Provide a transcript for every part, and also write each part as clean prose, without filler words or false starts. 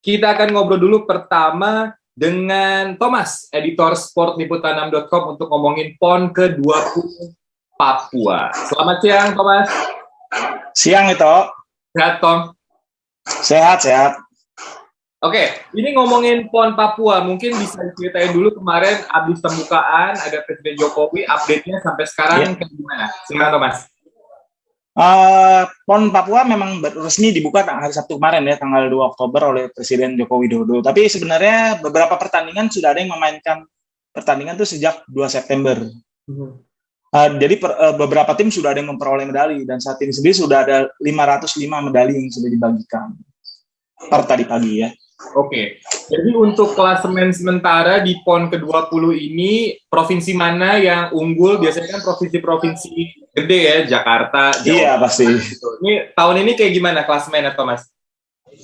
Kita akan ngobrol dulu pertama dengan Thomas, editor sport liputan6.com untuk ngomongin PON ke-20 Papua. Selamat siang, Thomas. Siang itu. Sehat, Tom? Sehat. Oke, ini ngomongin PON Papua, mungkin bisa diceritain dulu kemarin habis pembukaan, ada Presiden Jokowi, update-nya sampai sekarang kayak gimana? Silakan, Thomas. PON Papua memang resmi dibuka hari Sabtu kemarin ya, tanggal 2 Oktober oleh Presiden Joko Widodo. Tapi sebenarnya beberapa pertandingan sudah ada yang memainkan pertandingan itu sejak 2 September. Jadi beberapa tim sudah ada yang memperoleh medali, dan saat ini sendiri sudah ada 505 medali yang sudah dibagikan per tadi pagi ya. Oke, jadi untuk klasemen sementara di PON ke-20 ini, provinsi mana yang unggul? Biasanya kan provinsi-provinsi gede ya, Jakarta, Jawa. Iya, pasti. Ini tahun ini kayak gimana klasemennya, Thomas?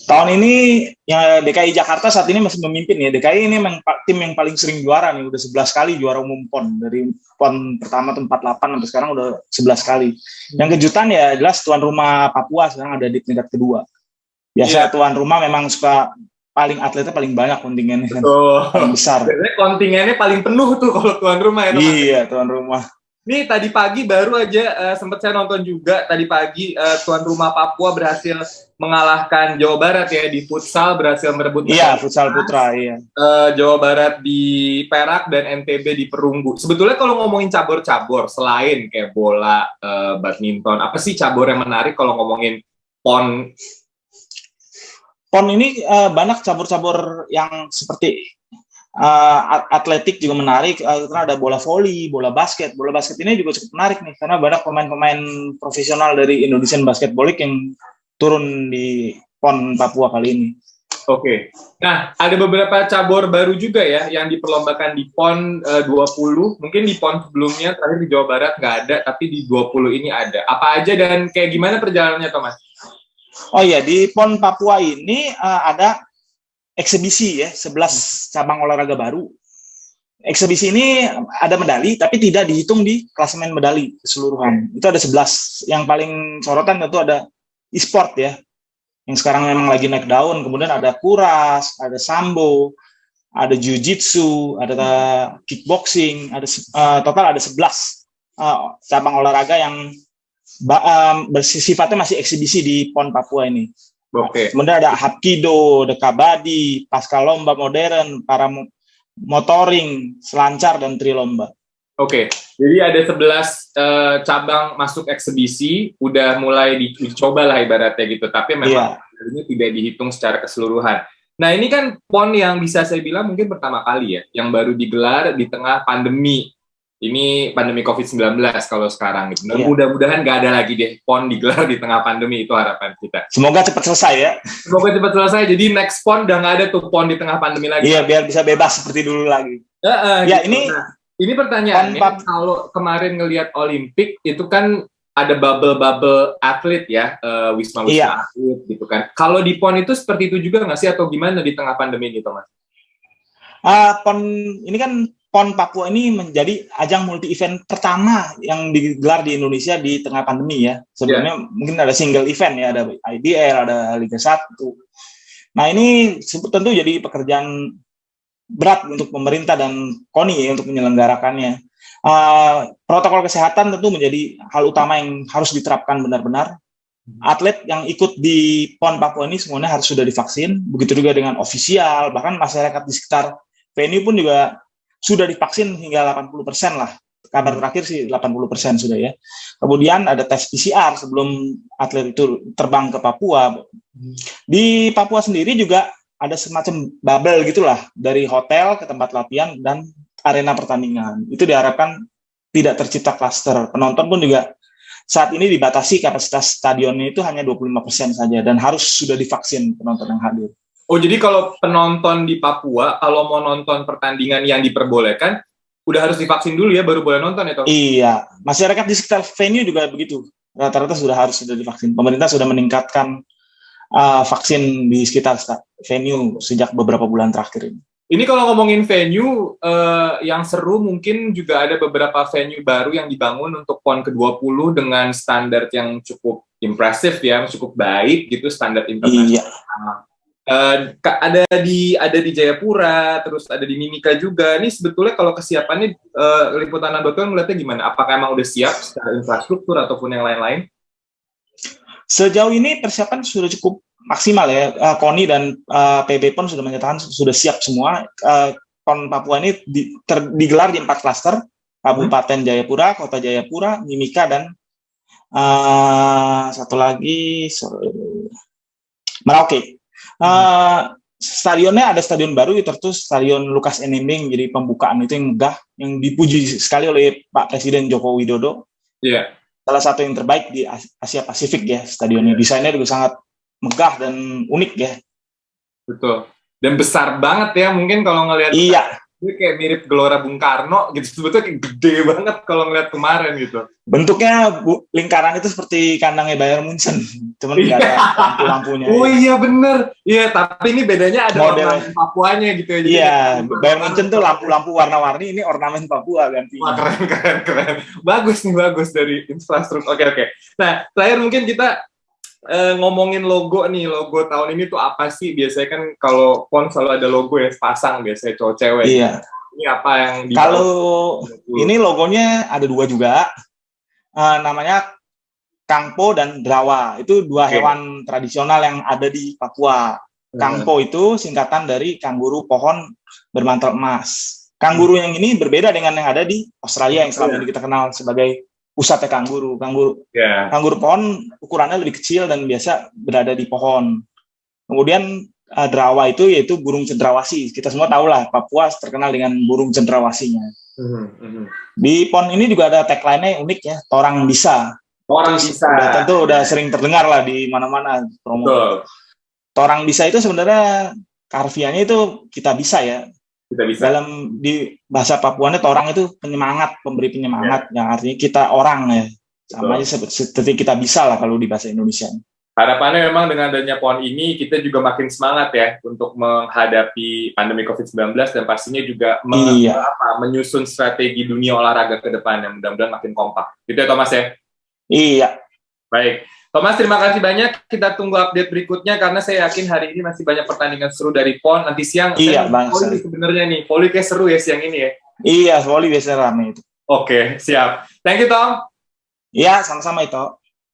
Tahun ini ya DKI Jakarta saat ini masih memimpin ya. DKI ini memang tim yang paling sering juara nih, udah 11 kali juara umum PON. Dari PON pertama tuh 48 sampai sekarang udah 11 kali. Yang kejutan ya jelas tuan rumah Papua sekarang ada di peringkat kedua. Biasa tuan rumah memang suka atletnya paling banyak kontingennya kan. Paling besar. Biasanya kontingennya paling penuh tuh kalau tuan rumah ya. Iya, tuan rumah. Nih tadi pagi baru aja sempat saya nonton juga tadi pagi tuan rumah Papua berhasil mengalahkan Jawa Barat ya di futsal, berhasil merebut. Iya, futsal putra iya. Jawa Barat di Perak dan NTB di Perunggu. Sebetulnya kalau ngomongin cabur-cabur selain kayak bola, badminton, apa sih cabur yang menarik kalau ngomongin PON? PON ini banyak cabur-cabur yang seperti atletik juga menarik, karena ada bola voli, bola basket. Bola basket ini juga cukup menarik nih, karena banyak pemain-pemain profesional dari Indonesian Basketball League yang turun di PON Papua kali ini. Oke. Nah, ada beberapa cabur baru juga ya yang diperlombakan di PON 20. Mungkin di PON sebelumnya terakhir di Jawa Barat nggak ada, tapi di 20 ini ada. Apa aja dan kayak gimana perjalanannya, Thomas? Oh iya, di PON Papua ini ada eksibisi ya, 11 cabang olahraga baru. Eksibisi ini ada medali, tapi tidak dihitung di klasemen medali keseluruhan. Itu ada 11. Yang paling sorotan tentu ada e-sport ya, yang sekarang memang lagi naik daun. Kemudian ada kuras, ada sambo, ada jiu-jitsu, ada kickboxing, ada total ada 11 cabang olahraga yang bersifatnya masih eksibisi di PON Papua ini. Oke. Kemudian ada hapkido, ada kabadi, pasca lomba modern, para motoring, selancar, dan trilomba. Oke, jadi ada 11 cabang masuk eksibisi, udah mulai dicoba lah ibaratnya gitu, tapi memang ini tidak dihitung secara keseluruhan. Nah ini kan PON yang bisa saya bilang mungkin pertama kali ya, yang baru digelar di tengah pandemi. Ini pandemi COVID-19 kalau sekarang gitu. Nah, mudah-mudahan nggak ada lagi deh PON digelar di tengah pandemi, itu harapan kita. Semoga cepat selesai ya. Semoga cepat selesai, jadi next PON udah nggak ada tuh PON di tengah pandemi lagi. Iya, biar bisa bebas seperti dulu lagi. Ya gitu. Ini pertanyaannya, kalau kemarin ngelihat Olimpik, itu kan ada bubble atlet ya, wisma-wisma atlet gitu kan. Kalau di PON itu seperti itu juga nggak sih, atau gimana di tengah pandemi ini, Thomas? PON ini kan PON Papua ini menjadi ajang multi-event pertama yang digelar di Indonesia di tengah pandemi ya. Sebelumnya mungkin ada single event ya, ada IBL, ada Liga 1. Nah ini tentu jadi pekerjaan berat untuk pemerintah dan KONI ya, untuk menyelenggarakannya. Protokol kesehatan tentu menjadi hal utama yang harus diterapkan benar-benar. Atlet yang ikut di PON Papua ini semuanya harus sudah divaksin, begitu juga dengan ofisial, bahkan masyarakat di sekitar venue pun juga sudah divaksin hingga 80% lah. Kabar terakhir sih 80% sudah ya. Kemudian ada tes PCR sebelum atlet itu terbang ke Papua. Di Papua sendiri juga ada semacam bubble gitulah, dari hotel ke tempat latihan dan arena pertandingan. Itu diharapkan tidak tercipta klaster. Penonton pun juga saat ini dibatasi, kapasitas stadionnya itu hanya 25% saja dan harus sudah divaksin penonton yang hadir. Oh, jadi kalau penonton di Papua, kalau mau nonton pertandingan yang diperbolehkan, udah harus divaksin dulu ya, baru boleh nonton ya, Tom? Iya, masyarakat di sekitar venue juga begitu. Rata-rata sudah divaksin. Pemerintah sudah meningkatkan vaksin di sekitar venue sejak beberapa bulan terakhir ini. Ini kalau ngomongin venue, yang seru mungkin juga ada beberapa venue baru yang dibangun untuk PON ke-20 dengan standar yang cukup impresif ya, cukup baik gitu, standar internasional. Iya. Ada di Jayapura, terus ada di Mimika juga. Ini sebetulnya kalau kesiapannya Liputan.com melihatnya gimana? Apakah emang udah siap secara infrastruktur ataupun yang lain-lain? Sejauh ini persiapan sudah cukup maksimal ya. KONI dan PB PON sudah menyatakan sudah siap semua. PON Papua ini digelar di 4 klaster, Kabupaten Jayapura, Kota Jayapura, Mimika, dan satu lagi Merauke. Stadionnya ada stadion baru, terus Stadion Lukas NMB, jadi pembukaan itu yang megah, yang dipuji sekali oleh Pak Presiden Joko Widodo. Iya. Salah satu yang terbaik di Asia Pasifik ya stadionnya. Desainnya juga sangat megah dan unik ya. Betul. Dan besar banget ya, mungkin kalau ngelihat. Iya. Ini kayak mirip Gelora Bung Karno gitu, sebetulnya kayak gede banget kalau ngeliat kemarin gitu. Bentuknya lingkaran itu seperti kandangnya Bayern Munchen, cuman nggak ada lampu-lampunya. Oh iya bener, iya tapi ini bedanya ada ornamen Papuanya gitu ya. Iya, Bayern Munchen tuh lampu-lampu warna-warni, ini ornamen Papua ganti. Wah keren, bagus dari infrastruktur. Oke. Nah terakhir mungkin kita ngomongin logo nih, logo tahun ini tuh apa sih? Biasanya kan kalau PON selalu ada logo yang pasang biasanya cowok cewek. Iya. Ini apa yang kalau ini logonya ada 2 juga, namanya Kangpo dan Drawa. Itu 2 hewan tradisional yang ada di Papua. Kangpo itu singkatan dari kanguru pohon bermantel emas. Kanguru yang ini berbeda dengan yang ada di Australia yang selama ini kita kenal sebagai pusatnya kanguru. Kanguru pohon ukurannya lebih kecil dan biasa berada di pohon. Kemudian Drawa itu yaitu burung cendrawasih. Kita semua tahu lah Papua terkenal dengan burung cendrawasihnya. Di PON ini juga ada tagline-nya unik ya, Torang Bisa. Torang Bisa. Tentu udah sering terdengar lah di mana-mana promo. Betul. Torang Bisa itu sebenarnya harfiahnya itu kita bisa ya. Kita bisa. Dalam di bahasa Papuanya torang itu penyemangat, pemberi penyemangat, yang artinya kita orang ya. Sama aja seperti kita bisa lah kalau di bahasa Indonesia. Harapannya memang dengan adanya PON ini kita juga makin semangat ya untuk menghadapi pandemi COVID-19 dan pastinya juga menyusun strategi dunia olahraga ke depan yang mudah-mudahan makin kompak. Gitu ya Thomas ya? Iya. Baik. Thomas, terima kasih banyak. Kita tunggu update berikutnya karena saya yakin hari ini masih banyak pertandingan seru dari PON. Nanti siang voli sebenarnya nih. Voli kayak seru ya siang ini ya? Iya, voli biasanya rame itu. Oke, siap. Thank you, Tom. Iya, sama-sama itu.